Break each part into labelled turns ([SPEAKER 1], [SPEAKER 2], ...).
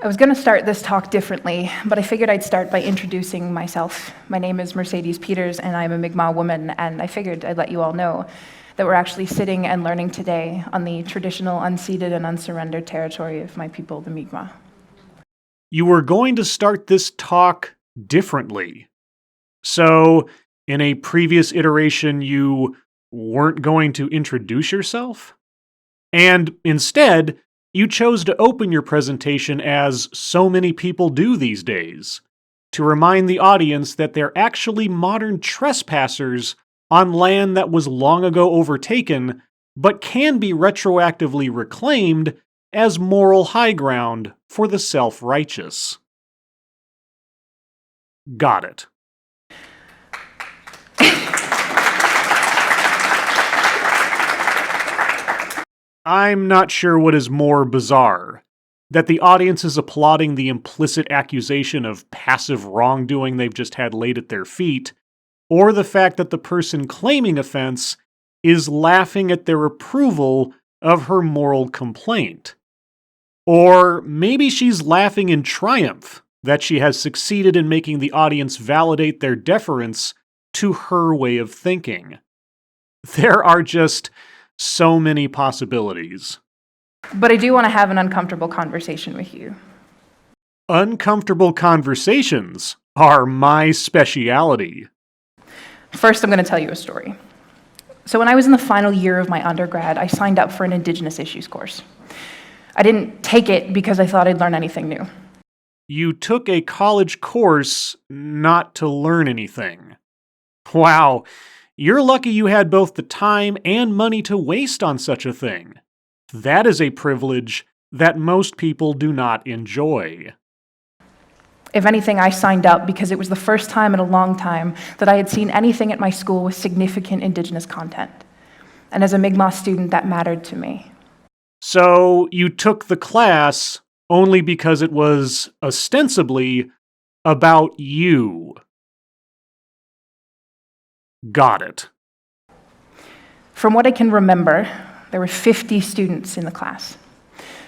[SPEAKER 1] I was going to start this talk differently, but I figured I'd start by introducing myself. My name is Mercedes Peters, and I'm a Mi'kmaq woman, and I figured I'd let you all know that we're actually sitting and learning today on the traditional unceded and unsurrendered territory of my people, the Mi'kmaq.
[SPEAKER 2] You were going to start this talk differently. So, in a previous iteration, you weren't going to introduce yourself? And instead, you chose to open your presentation as so many people do these days, to remind the audience that they're actually modern trespassers on land that was long ago overtaken, but can be retroactively reclaimed as moral high ground for the self-righteous. Got it. I'm not sure what is more bizarre, that the audience is applauding the implicit accusation of passive wrongdoing they've just had laid at their feet, or the fact that the person claiming offense is laughing at their approval of her moral complaint. Or maybe she's laughing in triumph that she has succeeded in making the audience validate their deference to her way of thinking. There are just so many possibilities.
[SPEAKER 1] But I do want to have an uncomfortable conversation with you.
[SPEAKER 2] Uncomfortable conversations are my speciality.
[SPEAKER 1] First, I'm going to tell you a story. So when I was in the final year of my undergrad, I signed up for an Indigenous Issues course. I didn't take it because I thought I'd learn anything new.
[SPEAKER 2] You took a college course not to learn anything. Wow, you're lucky you had both the time and money to waste on such a thing. That is a privilege that most people do not enjoy.
[SPEAKER 1] If anything, I signed up because it was the first time in a long time that I had seen anything at my school with significant Indigenous content. And as a Mi'kmaq student, that mattered to me.
[SPEAKER 2] So you took the class only because it was ostensibly about you. Got it.
[SPEAKER 1] From what I can remember, there were 50 students in the class.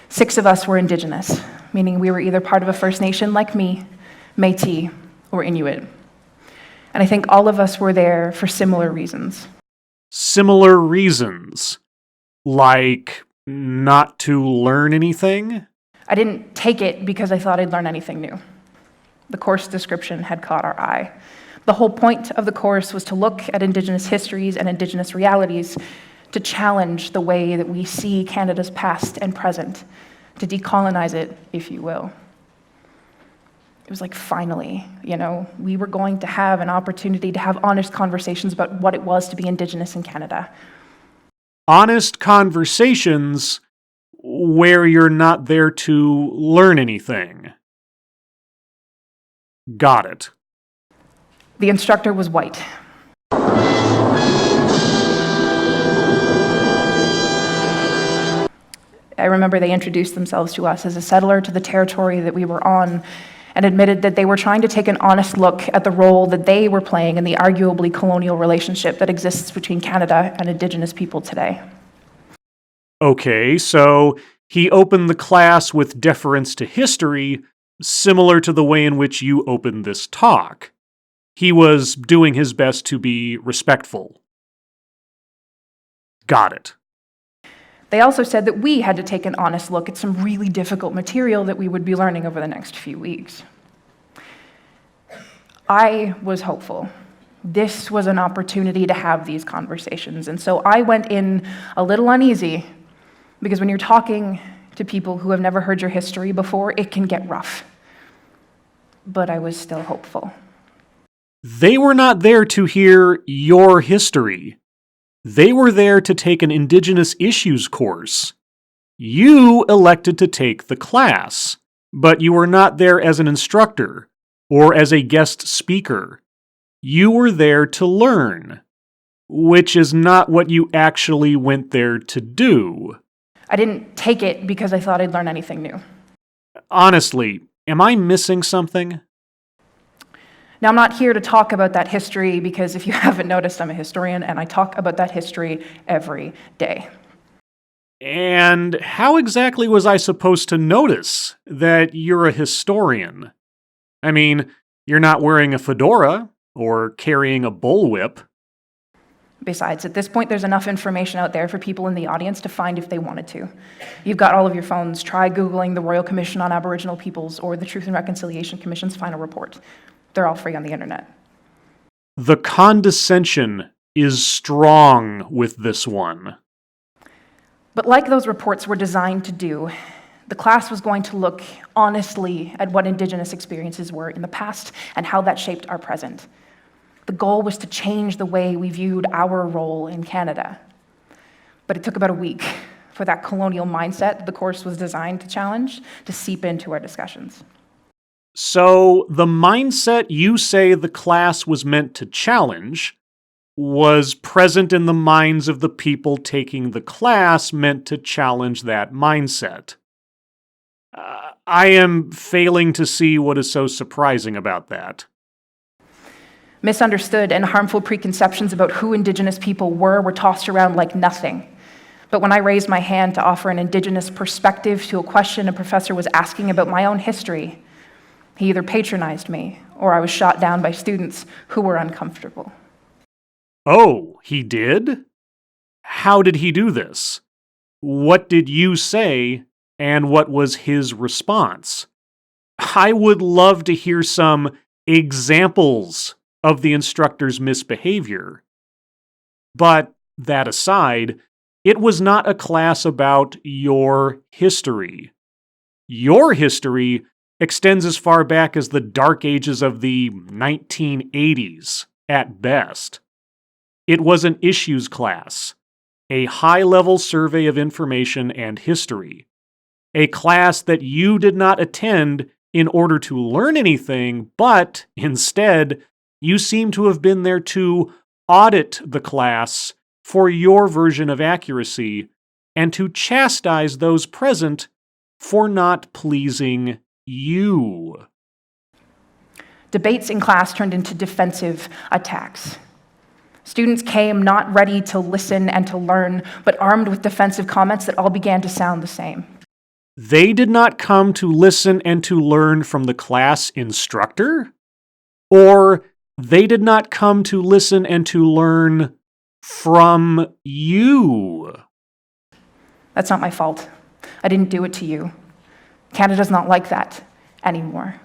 [SPEAKER 1] 6 of us were Indigenous, meaning we were either part of a First Nation like me, Métis, or Inuit. And I think all of us were there for similar reasons.
[SPEAKER 2] Similar reasons? Like not to learn anything?
[SPEAKER 1] I didn't take it because I thought I'd learn anything new. The course description had caught our eye. The whole point of the course was to look at Indigenous histories and Indigenous realities, to challenge the way that we see Canada's past and present, to decolonize it, if you will. It was like, finally, we were going to have an opportunity to have honest conversations about what it was to be Indigenous in Canada.
[SPEAKER 2] Honest conversations where you're not there to learn anything. Got it.
[SPEAKER 1] The instructor was white. I remember they introduced themselves to us as a settler to the territory that we were on, and admitted that they were trying to take an honest look at the role that they were playing in the arguably colonial relationship that exists between Canada and Indigenous people today.
[SPEAKER 2] Okay, so he opened the class with deference to history, similar to the way in which you opened this talk. He was doing his best to be respectful. Got it.
[SPEAKER 1] They also said that we had to take an honest look at some really difficult material that we would be learning over the next few weeks. I was hopeful. This was an opportunity to have these conversations, and so I went in a little uneasy, because when you're talking to people who have never heard your history before, it can get rough. But I was still hopeful.
[SPEAKER 2] They were not there to hear your history. They were there to take an Indigenous Issues course. You elected to take the class, but you were not there as an instructor or as a guest speaker. You were there to learn, which is not what you actually went there to do.
[SPEAKER 1] I didn't take it because I thought I'd learn anything new.
[SPEAKER 2] Honestly, am I missing something?
[SPEAKER 1] Now, I'm not here to talk about that history because if you haven't noticed, I'm a historian and I talk about that history every day.
[SPEAKER 2] And how exactly was I supposed to notice that you're a historian? I mean, you're not wearing a fedora or carrying a bullwhip.
[SPEAKER 1] Besides, at this point, there's enough information out there for people in the audience to find if they wanted to. You've got all of your phones. Try Googling the Royal Commission on Aboriginal Peoples or the Truth and Reconciliation Commission's final report. They're all free on the internet.
[SPEAKER 2] The condescension is strong with this one.
[SPEAKER 1] But like those reports were designed to do, the class was going to look honestly at what Indigenous experiences were in the past and how that shaped our present. The goal was to change the way we viewed our role in Canada. But it took about a week for that colonial mindset the course was designed to challenge to seep into our discussions.
[SPEAKER 2] So, the mindset you say the class was meant to challenge was present in the minds of the people taking the class meant to challenge that mindset. I am failing to see what is so surprising about that.
[SPEAKER 1] Misunderstood and harmful preconceptions about who Indigenous people were tossed around like nothing. But when I raised my hand to offer an Indigenous perspective to a question a professor was asking about my own history, he either patronized me or I was shot down by students who were uncomfortable.
[SPEAKER 2] Oh, he did? How did he do this? What did you say, and what was his response? I would love to hear some examples of the instructor's misbehavior. But that aside, it was not a class about your history. Your history extends as far back as the dark ages of the 1980s, at best. It was an issues class, a high-level survey of information and history, a class that you did not attend in order to learn anything, but instead, you seem to have been there to audit the class for your version of accuracy and to chastise those present for not pleasing you.
[SPEAKER 1] Debates in class turned into defensive attacks. Students came not ready to listen and to learn, but armed with defensive comments that all began to sound the same.
[SPEAKER 2] They did not come to listen and to learn from the class instructor? Or they did not come to listen and to learn from you?
[SPEAKER 1] That's not my fault. I didn't do it to you. Canada's not like that anymore.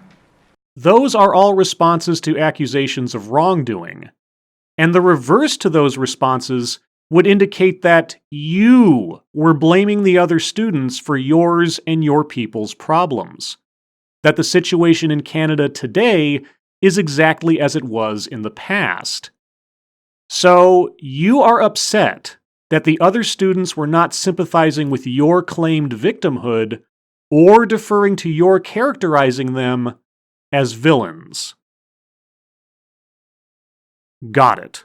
[SPEAKER 2] Those are all responses to accusations of wrongdoing. And the reverse to those responses would indicate that you were blaming the other students for yours and your people's problems. That the situation in Canada today is exactly as it was in the past. So you are upset that the other students were not sympathizing with your claimed victimhood or deferring to your characterizing them as villains. Got it.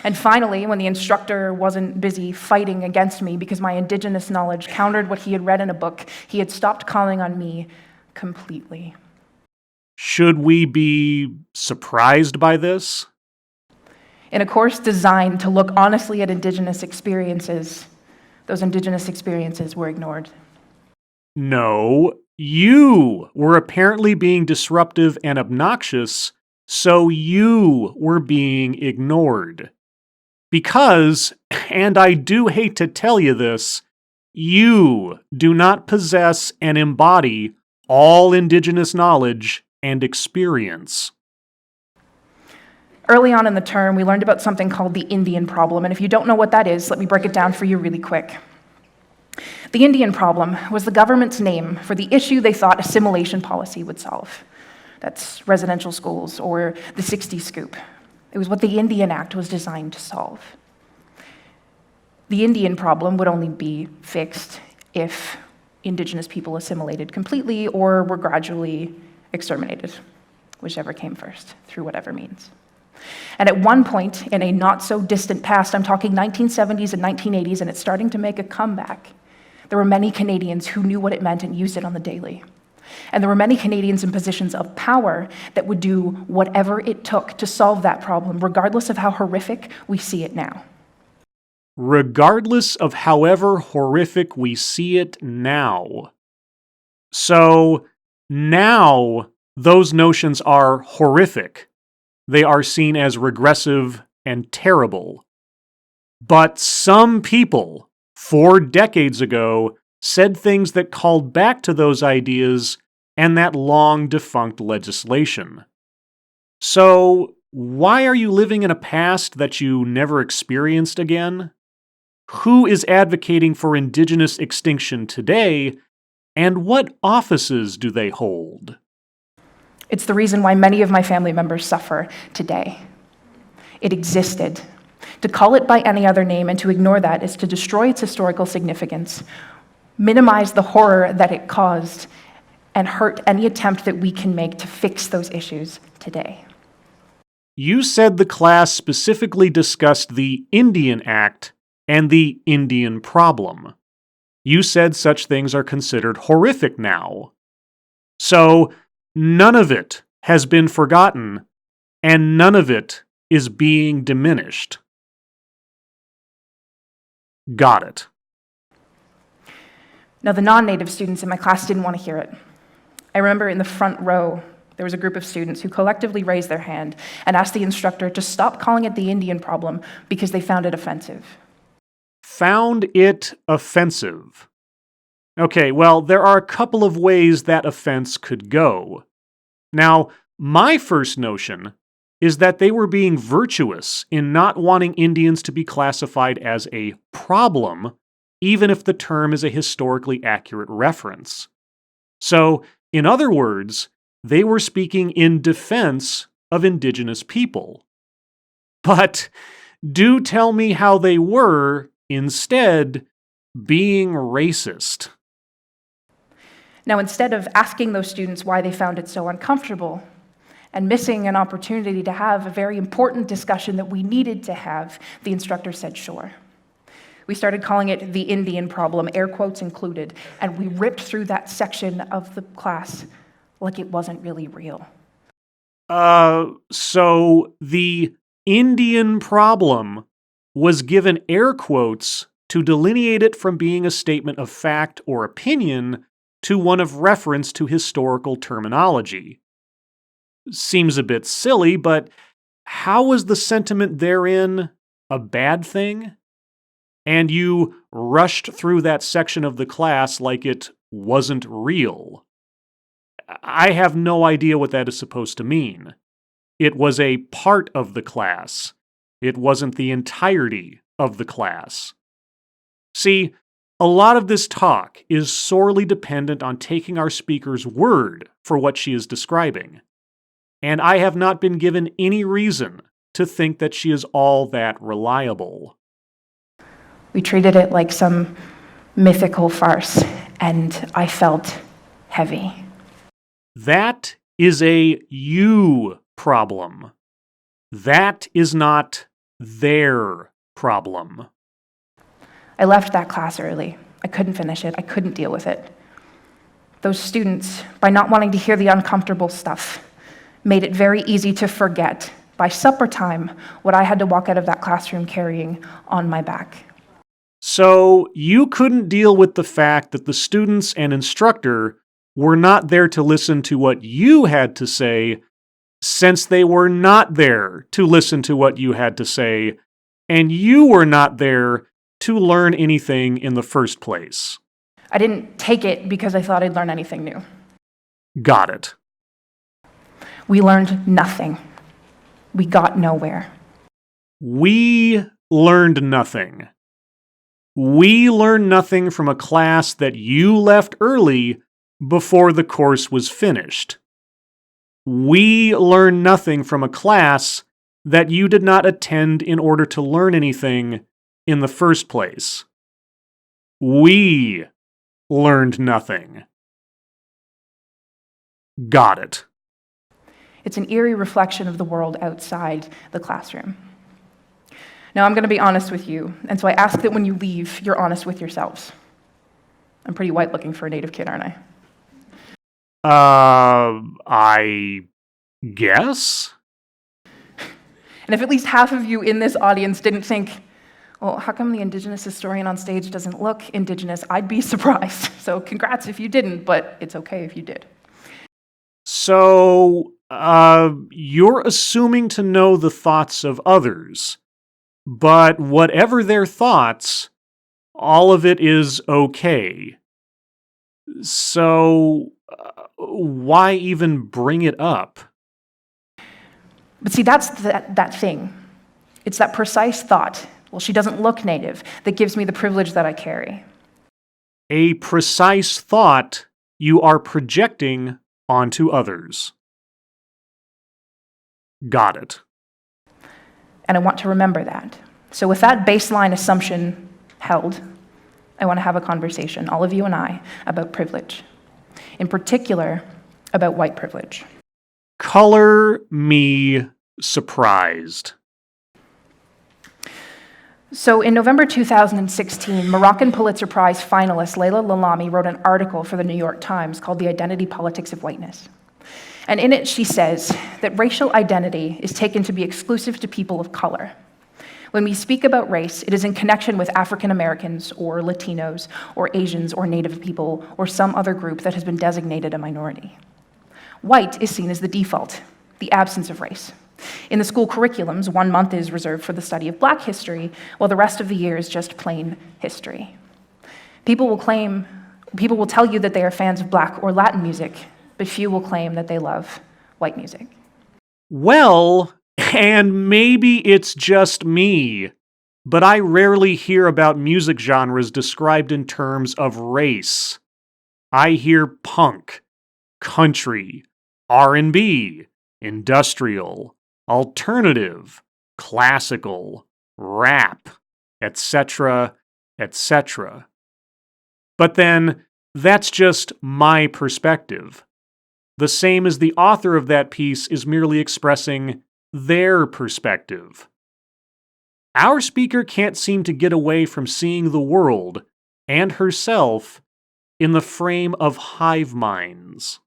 [SPEAKER 1] And finally, when the instructor wasn't busy fighting against me because my Indigenous knowledge countered what he had read in a book, he had stopped calling on me completely.
[SPEAKER 2] Should we be surprised by this?
[SPEAKER 1] In a course designed to look honestly at Indigenous experiences, those Indigenous experiences were ignored.
[SPEAKER 2] No, you were apparently being disruptive and obnoxious, so you were being ignored. Because, and I do hate to tell you this, you do not possess and embody all Indigenous knowledge and experience.
[SPEAKER 1] Early on in the term, we learned about something called the Indian problem, and if you don't know what that is, let me break it down for you really quick. The Indian problem was the government's name for the issue they thought assimilation policy would solve. That's residential schools or the 60s scoop. It was what the Indian Act was designed to solve. The Indian problem would only be fixed if Indigenous people assimilated completely or were gradually exterminated, whichever came first, through whatever means. And at one point in a not-so-distant past, I'm talking 1970s and 1980s, and it's starting to make a comeback, there were many Canadians who knew what it meant and used it on the daily. And there were many Canadians in positions of power that would do whatever it took to solve that problem, regardless of how horrific we see it now.
[SPEAKER 2] regardless of however horrific we see it now. So now those notions are horrific. They are seen as regressive and terrible. But some people, 4 decades ago, said things that called back to those ideas and that long-defunct legislation. So, why are you living in a past that you never experienced again? Who is advocating for indigenous extinction today, and what offices do they hold?
[SPEAKER 1] It's the reason why many of my family members suffer today. It existed. To call it by any other name and to ignore that is to destroy its historical significance, minimize the horror that it caused, and hurt any attempt that we can make to fix those issues today.
[SPEAKER 2] You said the class specifically discussed the Indian Act and the Indian problem. You said such things are considered horrific now. So, none of it has been forgotten, and none of it is being diminished. Got it.
[SPEAKER 1] Now, the non-native students in my class didn't want to hear it. I remember in the front row, there was a group of students who collectively raised their hand and asked the instructor to stop calling it the Indian problem because they found it offensive.
[SPEAKER 2] Found it offensive. Okay, well, there are a couple of ways that offense could go. Now, my first notion is that they were being virtuous in not wanting Indians to be classified as a problem, even if the term is a historically accurate reference. So, in other words, they were speaking in defense of indigenous people. But do tell me how they were, instead, being racist.
[SPEAKER 1] Now, instead of asking those students why they found it so uncomfortable and missing an opportunity to have a very important discussion that we needed to have, the instructor said, sure. We started calling it the Indian problem, air quotes included, and we ripped through that section of the class like it wasn't really real.
[SPEAKER 2] So the Indian problem was given air quotes to delineate it from being a statement of fact or opinion to one of reference to historical terminology. Seems a bit silly, but how was the sentiment therein a bad thing? And you rushed through that section of the class like it wasn't real. I have no idea what that is supposed to mean. It was a part of the class. It wasn't the entirety of the class. See, a lot of this talk is sorely dependent on taking our speaker's word for what she is describing. And I have not been given any reason to think that she is all that reliable.
[SPEAKER 1] We treated it like some mythical farce, and I felt heavy.
[SPEAKER 2] That is a you problem. That is not their problem.
[SPEAKER 1] I left that class early. I couldn't finish it. I couldn't deal with it. Those students, by not wanting to hear the uncomfortable stuff, made it very easy to forget, by supper time, what I had to walk out of that classroom carrying on my back.
[SPEAKER 2] So you couldn't deal with the fact that the students and instructor were not there to listen to what you had to say, since they were not there to listen to what you had to say, and you were not there to learn anything in the first place.
[SPEAKER 1] I didn't take it because I thought I'd learn anything new.
[SPEAKER 2] Got it.
[SPEAKER 1] We learned nothing. We got nowhere.
[SPEAKER 2] We learned nothing. We learned nothing from a class that you left early before the course was finished. We learned nothing from a class that you did not attend in order to learn anything in the first place. We learned nothing. Got it.
[SPEAKER 1] It's an eerie reflection of the world outside the classroom. Now, I'm going to be honest with you, and so I ask that when you leave, you're honest with yourselves. I'm pretty white looking for a native kid, aren't I?
[SPEAKER 2] I guess?
[SPEAKER 1] And if at least half of you in this audience didn't think, Well, how come the Indigenous historian on stage doesn't look Indigenous? I'd be surprised. So congrats if you didn't, but it's okay if you did.
[SPEAKER 2] So, you're assuming to know the thoughts of others, but whatever their thoughts, all of it is okay. So, why even bring it up?
[SPEAKER 1] But see, that's that thing. It's that precise thought, well, she doesn't look Native, that gives me the privilege that I carry.
[SPEAKER 2] A precise thought you are projecting onto others. Got it.
[SPEAKER 1] And I want to remember that. So with that baseline assumption held, I want to have a conversation, all of you and I, about privilege. In particular, about white privilege.
[SPEAKER 2] Color me surprised.
[SPEAKER 1] So in November 2016, Moroccan Pulitzer Prize finalist Leila Lalami wrote an article for the New York Times called The Identity Politics of Whiteness. And in it, she says that racial identity is taken to be exclusive to people of color. When we speak about race, it is in connection with African Americans or Latinos or Asians or Native people or some other group that has been designated a minority. White is seen as the default, the absence of race. In the school curriculums, 1 month is reserved for the study of Black history, while the rest of the year is just plain history. People will tell you that they are fans of Black or Latin music, but few will claim that they love white music.
[SPEAKER 2] Well, and maybe it's just me, but I rarely hear about music genres described in terms of race. I hear punk, country, R&B, industrial, alternative, classical, rap, etc., etc. But then, that's just my perspective. The same as the author of that piece is merely expressing their perspective. Our speaker can't seem to get away from seeing the world and herself in the frame of hive minds.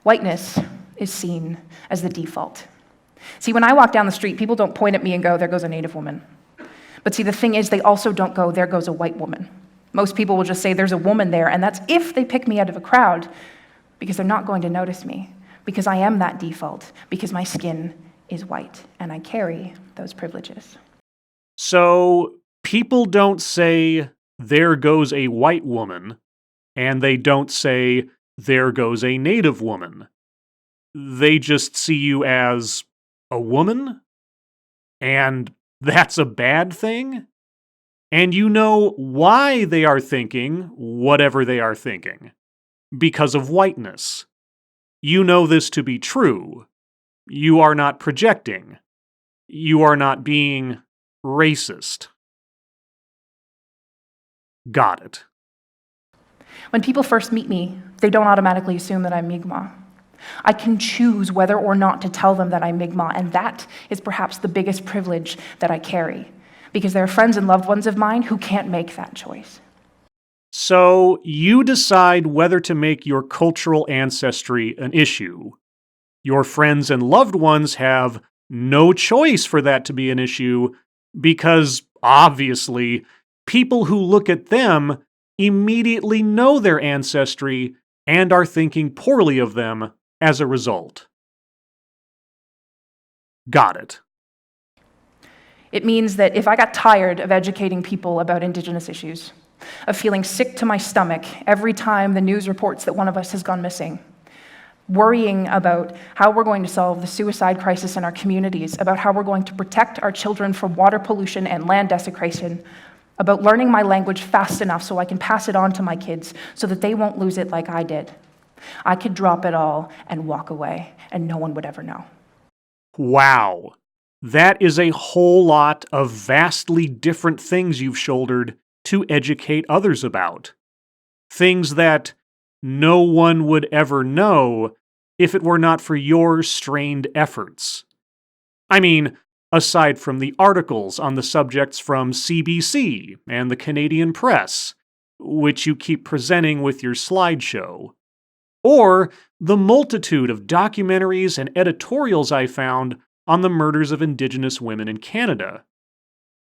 [SPEAKER 1] Whiteness is seen as the default. See, when I walk down the street, people don't point at me and go, there goes a Native woman. But see, the thing is, they also don't go, there goes a white woman. Most people will just say, there's a woman there, and that's if they pick me out of a crowd, because they're not going to notice me, because I am that default, because my skin is white, and I carry those privileges.
[SPEAKER 2] So, people don't say, there goes a white woman, and they don't say, there goes a Native woman. They just see you as a woman? And that's a bad thing? And you know why they are thinking whatever they are thinking. Because of whiteness. You know this to be true. You are not projecting. You are not being racist. Got it.
[SPEAKER 1] When people first meet me, they don't automatically assume that I'm Mi'kmaq. I can choose whether or not to tell them that I'm Mi'kmaq, and that is perhaps the biggest privilege that I carry, because there are friends and loved ones of mine who can't make that choice.
[SPEAKER 2] So you decide whether to make your cultural ancestry an issue. Your friends and loved ones have no choice for that to be an issue because, obviously, people who look at them immediately know their ancestry and are thinking poorly of them as a result. Got it.
[SPEAKER 1] It means that if I got tired of educating people about Indigenous issues, of feeling sick to my stomach every time the news reports that one of us has gone missing, worrying about how we're going to solve the suicide crisis in our communities, about how we're going to protect our children from water pollution and land desecration, about learning my language fast enough so I can pass it on to my kids so that they won't lose it like I did, I could drop it all and walk away, and no one would ever know.
[SPEAKER 2] Wow. That is a whole lot of vastly different things you've shouldered to educate others about. Things that no one would ever know if it were not for your strained efforts. I mean, aside from the articles on the subjects from CBC and the Canadian Press, which you keep presenting with your slideshow, or the multitude of documentaries and editorials I found on the murders of Indigenous women in Canada.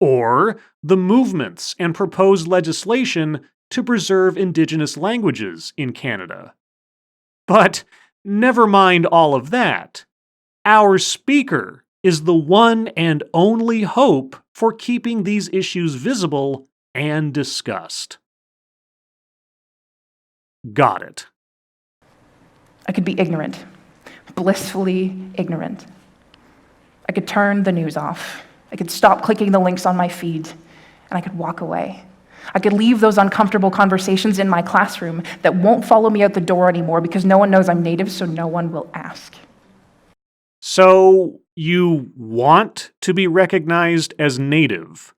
[SPEAKER 2] or the movements and proposed legislation to preserve Indigenous languages in Canada. But never mind all of that. Our speaker is the one and only hope for keeping these issues visible and discussed. Got it.
[SPEAKER 1] I could be ignorant, blissfully ignorant. I could turn the news off. I could stop clicking the links on my feed, and I could walk away. I could leave those uncomfortable conversations in my classroom that won't follow me out the door anymore because no one knows I'm Native, so no one will ask.
[SPEAKER 2] So you want to be recognized as Native.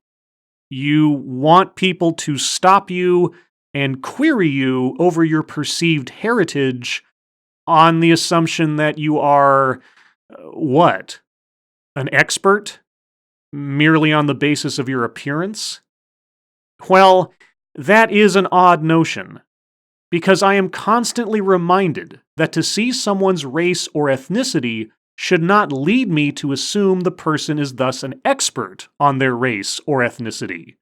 [SPEAKER 2] You want people to stop you and query you over your perceived heritage on the assumption that you are, what? An expert? Merely on the basis of your appearance? Well, that is an odd notion, because I am constantly reminded that to see someone's race or ethnicity should not lead me to assume the person is thus an expert on their race or ethnicity.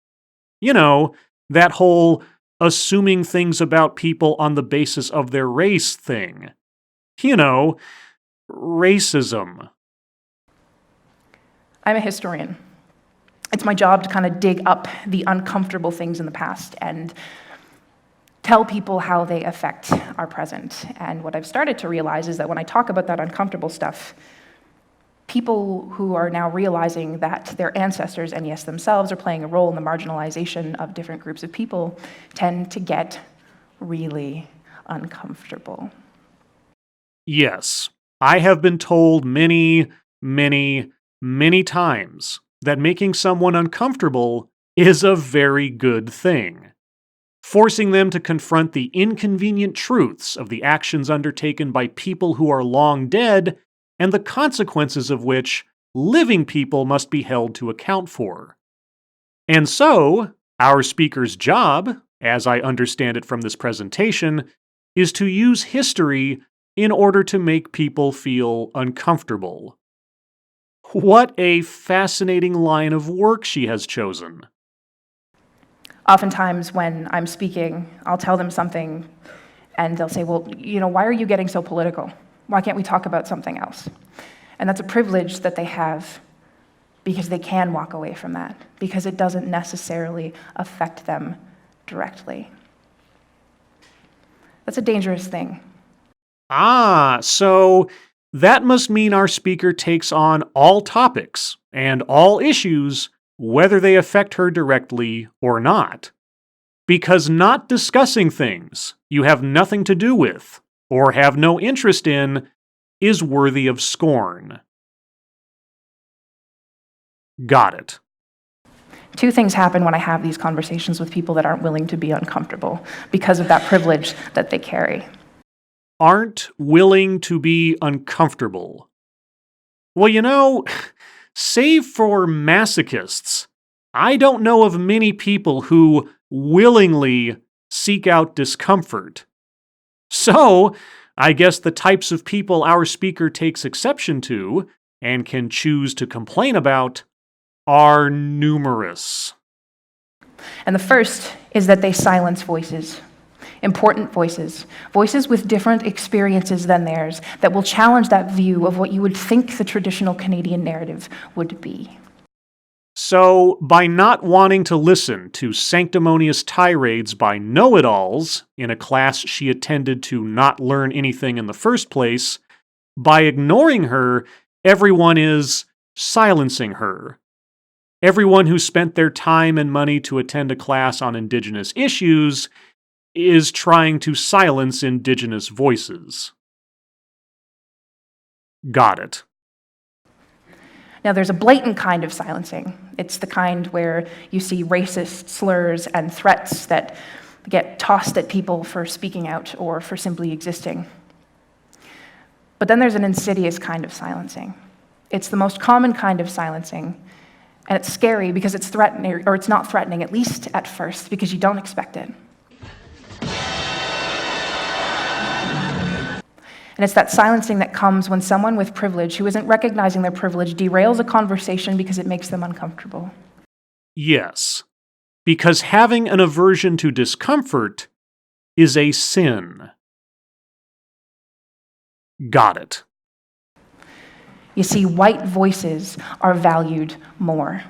[SPEAKER 2] You know, that whole assuming things about people on the basis of their race thing. You know, racism.
[SPEAKER 1] I'm a historian. It's my job to kind of dig up the uncomfortable things in the past and tell people how they affect our present. And what I've started to realize is that when I talk about that uncomfortable stuff, people who are now realizing that their ancestors, and yes, themselves, are playing a role in the marginalization of different groups of people tend to get really uncomfortable.
[SPEAKER 2] Yes, I have been told many, many, many times that making someone uncomfortable is a very good thing. Forcing them to confront the inconvenient truths of the actions undertaken by people who are long dead and the consequences of which living people must be held to account for. And so, our speaker's job, as I understand it from this presentation, is to use history in order to make people feel uncomfortable. What a fascinating line of work she has chosen.
[SPEAKER 1] Oftentimes when I'm speaking, I'll tell them something and they'll say, well, why are you getting so political? Why can't we talk about something else? And that's a privilege that they have because they can walk away from that, because it doesn't necessarily affect them directly. That's a dangerous thing.
[SPEAKER 2] So that must mean our speaker takes on all topics and all issues, whether they affect her directly or not. Because not discussing things you have nothing to do with or have no interest in is worthy of scorn. Got it.
[SPEAKER 1] Two things happen when I have these conversations with people that aren't willing to be uncomfortable because of that privilege that they carry.
[SPEAKER 2] Aren't willing to be uncomfortable. Well, save for masochists, I don't know of many people who willingly seek out discomfort. So, I guess the types of people our speaker takes exception to and can choose to complain about are numerous.
[SPEAKER 1] And the first is that they silence voices, important voices, voices with different experiences than theirs that will challenge that view of what you would think the traditional Canadian narrative would be.
[SPEAKER 2] So, by not wanting to listen to sanctimonious tirades by know-it-alls in a class she attended to not learn anything in the first place, by ignoring her, everyone is silencing her. Everyone who spent their time and money to attend a class on Indigenous issues is trying to silence Indigenous voices. Got it.
[SPEAKER 1] Now, there's a blatant kind of silencing. It's the kind where you see racist slurs and threats that get tossed at people for speaking out or for simply existing. But then there's an insidious kind of silencing. It's the most common kind of silencing, and it's scary because it's threatening, or it's not threatening, at least at first, because you don't expect it. And it's that silencing that comes when someone with privilege who isn't recognizing their privilege derails a conversation because it makes them uncomfortable.
[SPEAKER 2] Yes, because having an aversion to discomfort is a sin. Got it.
[SPEAKER 1] You see, white voices are valued more.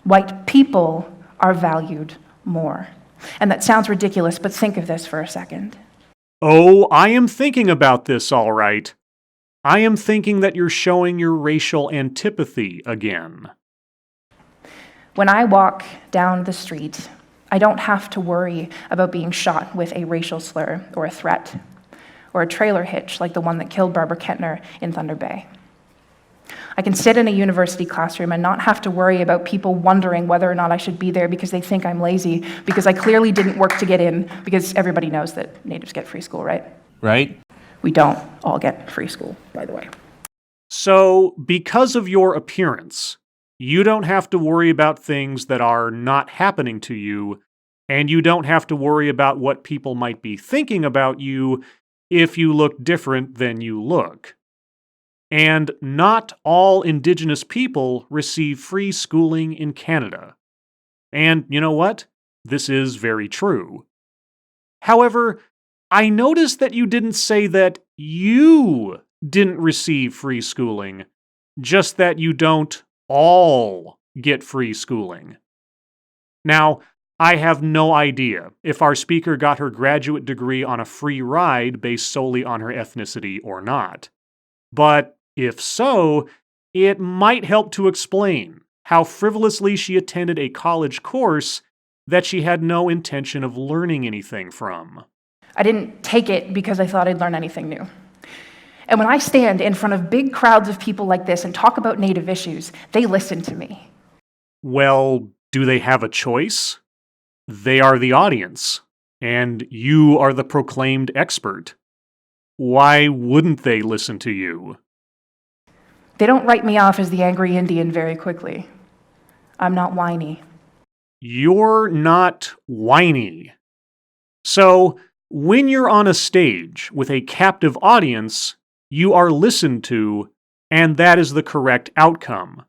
[SPEAKER 1] White people are valued more. And that sounds ridiculous, but think of this for a second.
[SPEAKER 2] Oh, I am thinking about this all right. I am thinking that you're showing your racial antipathy again.
[SPEAKER 1] When I walk down the street, I don't have to worry about being shot with a racial slur or a threat, or a trailer hitch like the one that killed Barbara Kettner in Thunder Bay. I can sit in a university classroom and not have to worry about people wondering whether or not I should be there because they think I'm lazy, because I clearly didn't work to get in, because everybody knows that natives get free school, right?
[SPEAKER 3] Right?
[SPEAKER 1] We don't all get free school, by the way.
[SPEAKER 2] So, because of your appearance, you don't have to worry about things that are not happening to you, and you don't have to worry about what people might be thinking about you if you look different than you look. And not all Indigenous people receive free schooling in Canada. And you know what? This is very true. However, I noticed that you didn't say that you didn't receive free schooling, just that you don't all get free schooling. Now, I have no idea if our speaker got her graduate degree on a free ride based solely on her ethnicity or not. But if so, it might help to explain how frivolously she attended a college course that she had no intention of learning anything from.
[SPEAKER 1] I didn't take it because I thought I'd learn anything new. And when I stand in front of big crowds of people like this and talk about Native issues, they listen to me.
[SPEAKER 2] Well, do they have a choice? They are the audience, and you are the proclaimed expert. Why wouldn't they listen to you?
[SPEAKER 1] They don't write me off as the angry Indian very quickly. I'm not whiny.
[SPEAKER 2] You're not whiny. So, when you're on a stage with a captive audience, you are listened to, and that is the correct outcome.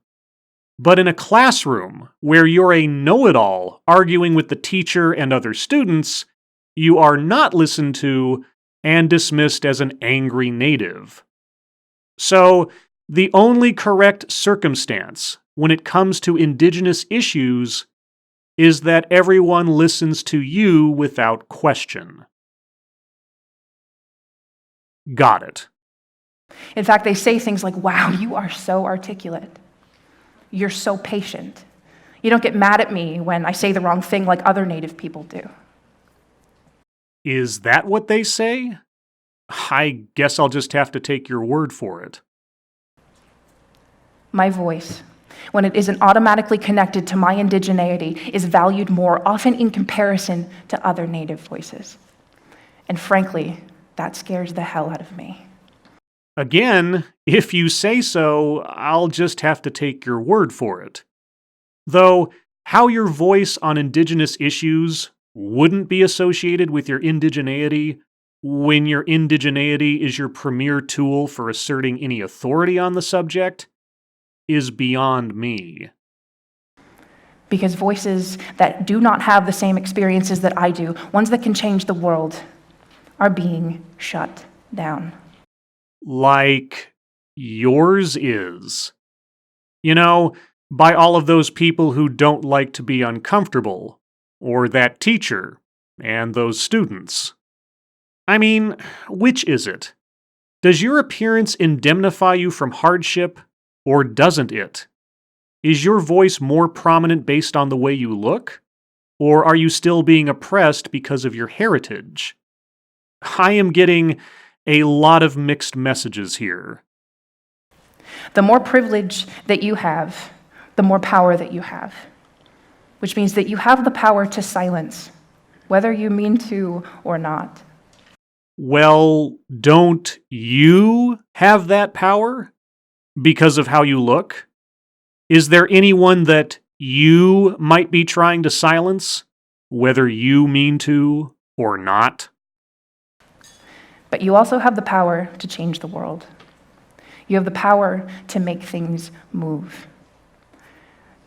[SPEAKER 2] But in a classroom where you're a know-it-all arguing with the teacher and other students, you are not listened to and dismissed as an angry native. So, the only correct circumstance when it comes to Indigenous issues is that everyone listens to you without question. Got it.
[SPEAKER 1] In fact, they say things like, "Wow, you are so articulate. You're so patient. You don't get mad at me when I say the wrong thing like other Native people do."
[SPEAKER 2] Is that what they say? I guess I'll just have to take your word for it.
[SPEAKER 1] My voice, when it isn't automatically connected to my indigeneity, is valued more, often in comparison to other Native voices. And frankly, that scares the hell out of me.
[SPEAKER 2] Again, if you say so, I'll just have to take your word for it. Though, how your voice on Indigenous issues wouldn't be associated with your indigeneity when your indigeneity is your premier tool for asserting any authority on the subject is beyond me.
[SPEAKER 1] Because voices that do not have the same experiences that I do, ones that can change the world, are being shut down.
[SPEAKER 2] Like yours is. You know, by all of those people who don't like to be uncomfortable, or that teacher, and those students. I mean, which is it? Does your appearance indemnify you from hardship, or doesn't it? Is your voice more prominent based on the way you look? Or are you still being oppressed because of your heritage? I am getting a lot of mixed messages here.
[SPEAKER 1] The more privilege that you have, the more power that you have, which means that you have the power to silence, whether you mean to or not.
[SPEAKER 2] Well, don't you have that power? Because of how you look? Is there anyone that you might be trying to silence, whether you mean to or not?
[SPEAKER 1] But you also have the power to change the world. You have the power to make things move.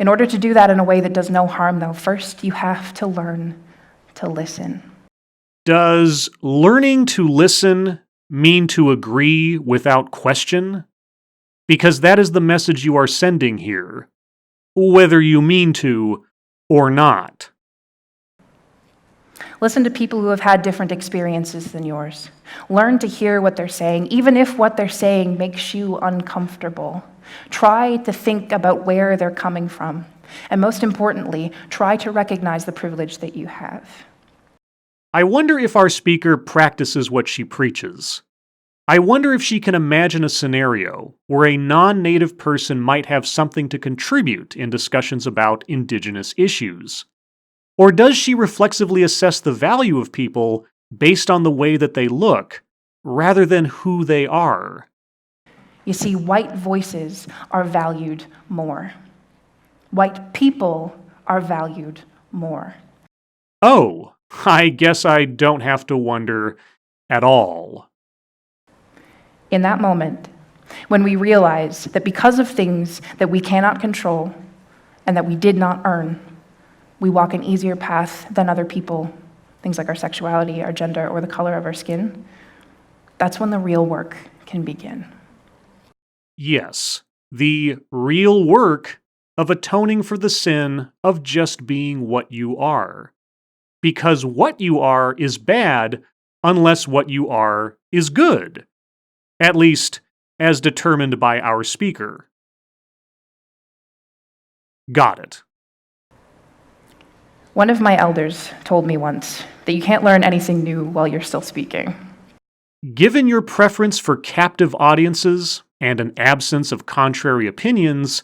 [SPEAKER 1] In order to do that in a way that does no harm, though, first you have to learn to listen.
[SPEAKER 2] Does learning to listen mean to agree without question? Because that is the message you are sending here, whether you mean to or not.
[SPEAKER 1] Listen to people who have had different experiences than yours. Learn to hear what they're saying, even if what they're saying makes you uncomfortable. Try to think about where they're coming from. And most importantly, try to recognize the privilege that you have.
[SPEAKER 2] I wonder if our speaker practices what she preaches. I wonder if she can imagine a scenario where a non-native person might have something to contribute in discussions about Indigenous issues. Or does she reflexively assess the value of people based on the way that they look, rather than who they are?
[SPEAKER 1] You see, white voices are valued more. White people are valued more.
[SPEAKER 2] Oh, I guess I don't have to wonder at all.
[SPEAKER 1] In that moment, when we realize that because of things that we cannot control and that we did not earn, we walk an easier path than other people, things like our sexuality, our gender, or the color of our skin, that's when the real work can begin.
[SPEAKER 2] Yes, the real work of atoning for the sin of just being what you are. Because what you are is bad unless what you are is good. At least, as determined by our speaker. Got it.
[SPEAKER 1] One of my elders told me once that you can't learn anything new while you're still speaking.
[SPEAKER 2] Given your preference for captive audiences and an absence of contrary opinions,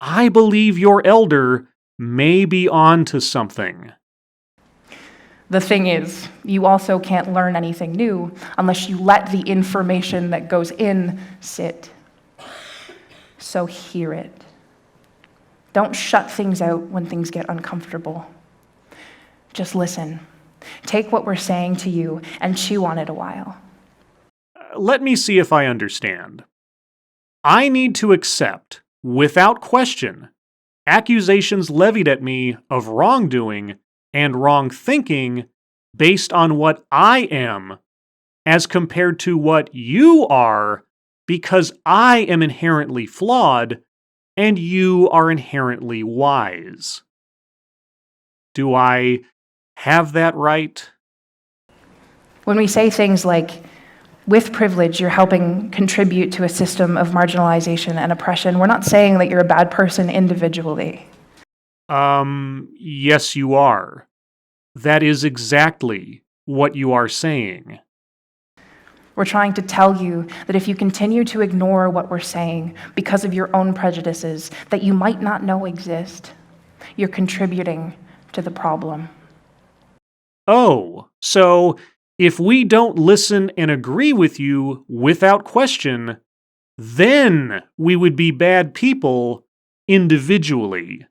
[SPEAKER 2] I believe your elder may be on to something.
[SPEAKER 1] The thing is, you also can't learn anything new unless you let the information that goes in sit. So hear it. Don't shut things out when things get uncomfortable. Just listen. Take what we're saying to you and chew on it a while.
[SPEAKER 2] Let me see if I understand. I need to accept, without question, accusations levied at me of wrongdoing and wrong thinking based on what I am, as compared to what you are, because I am inherently flawed and you are inherently wise. Do I have that right?
[SPEAKER 1] When we say things like, with privilege, you're helping contribute to a system of marginalization and oppression, we're not saying that you're a bad person individually.
[SPEAKER 2] Yes, you are. That is exactly what you are saying.
[SPEAKER 1] We're trying to tell you that if you continue to ignore what we're saying because of your own prejudices that you might not know exist, you're contributing to the problem.
[SPEAKER 2] Oh, so if we don't listen and agree with you without question, then we would be bad people individually.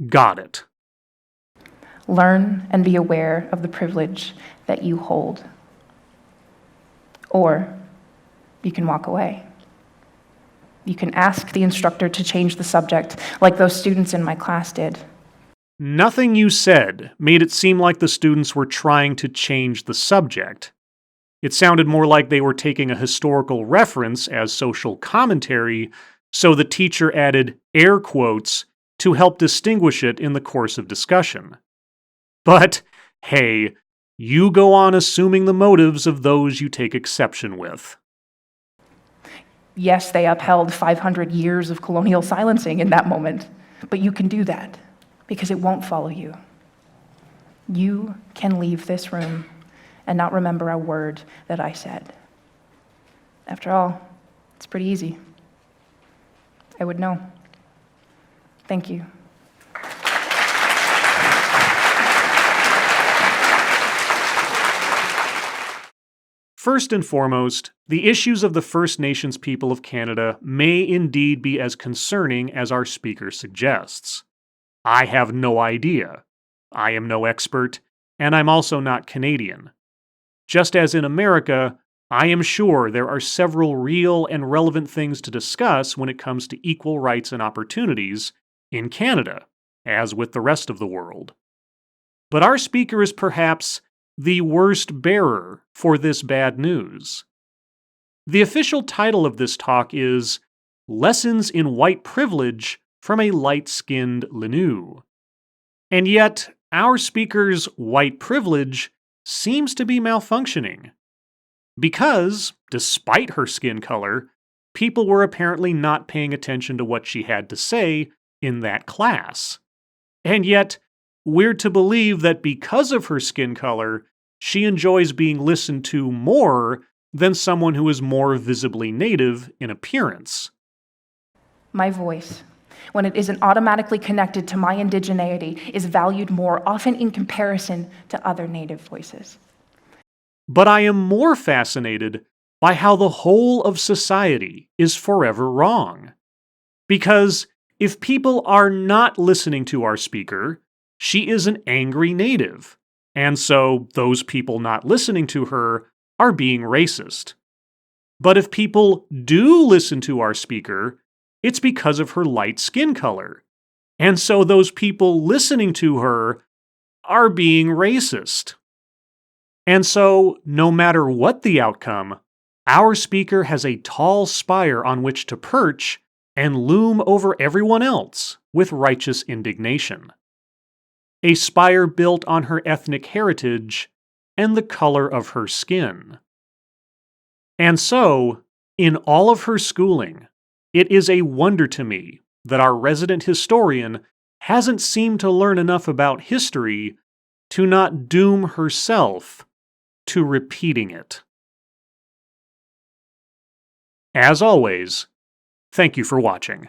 [SPEAKER 2] Got it.
[SPEAKER 1] Learn and be aware of the privilege that you hold. Or you can walk away. You can ask the instructor to change the subject, like those students in my class did.
[SPEAKER 2] Nothing you said made it seem like the students were trying to change the subject. It sounded more like they were taking a historical reference as social commentary, so the teacher added air quotes to help distinguish it in the course of discussion. But, hey, you go on assuming the motives of those you take exception with.
[SPEAKER 1] Yes, they upheld 500 years of colonial silencing in that moment, but you can do that because it won't follow you. You can leave this room and not remember a word that I said. After all, it's pretty easy. I would know. Thank you.
[SPEAKER 2] First and foremost, the issues of the First Nations people of Canada may indeed be as concerning as our speaker suggests. I have no idea. I am no expert, and I'm also not Canadian. Just as in America, I am sure there are several real and relevant things to discuss when it comes to equal rights and opportunities in Canada, as with the rest of the world. But our speaker is perhaps the worst bearer for this bad news. The official title of this talk is Lessons in White Privilege from a Light-Skinned Lenu. And yet, our speaker's white privilege seems to be malfunctioning. Because, despite her skin color, people were apparently not paying attention to what she had to say in that class. And yet, we're to believe that because of her skin color, she enjoys being listened to more than someone who is more visibly native in appearance.
[SPEAKER 1] My voice, when it isn't automatically connected to my indigeneity, is valued more, often in comparison to other native voices.
[SPEAKER 2] But I am more fascinated by how the whole of society is forever wrong. Because if people are not listening to our speaker, she is an angry native, and so those people not listening to her are being racist. But if people do listen to our speaker, it's because of her light skin color, and so those people listening to her are being racist. And so, no matter what the outcome, our speaker has a tall spire on which to perch and loom over everyone else with righteous indignation. A spire built on her ethnic heritage and the color of her skin. And so, in all of her schooling, it is a wonder to me that our resident historian hasn't seemed to learn enough about history to not doom herself to repeating it. As always, thank you for watching.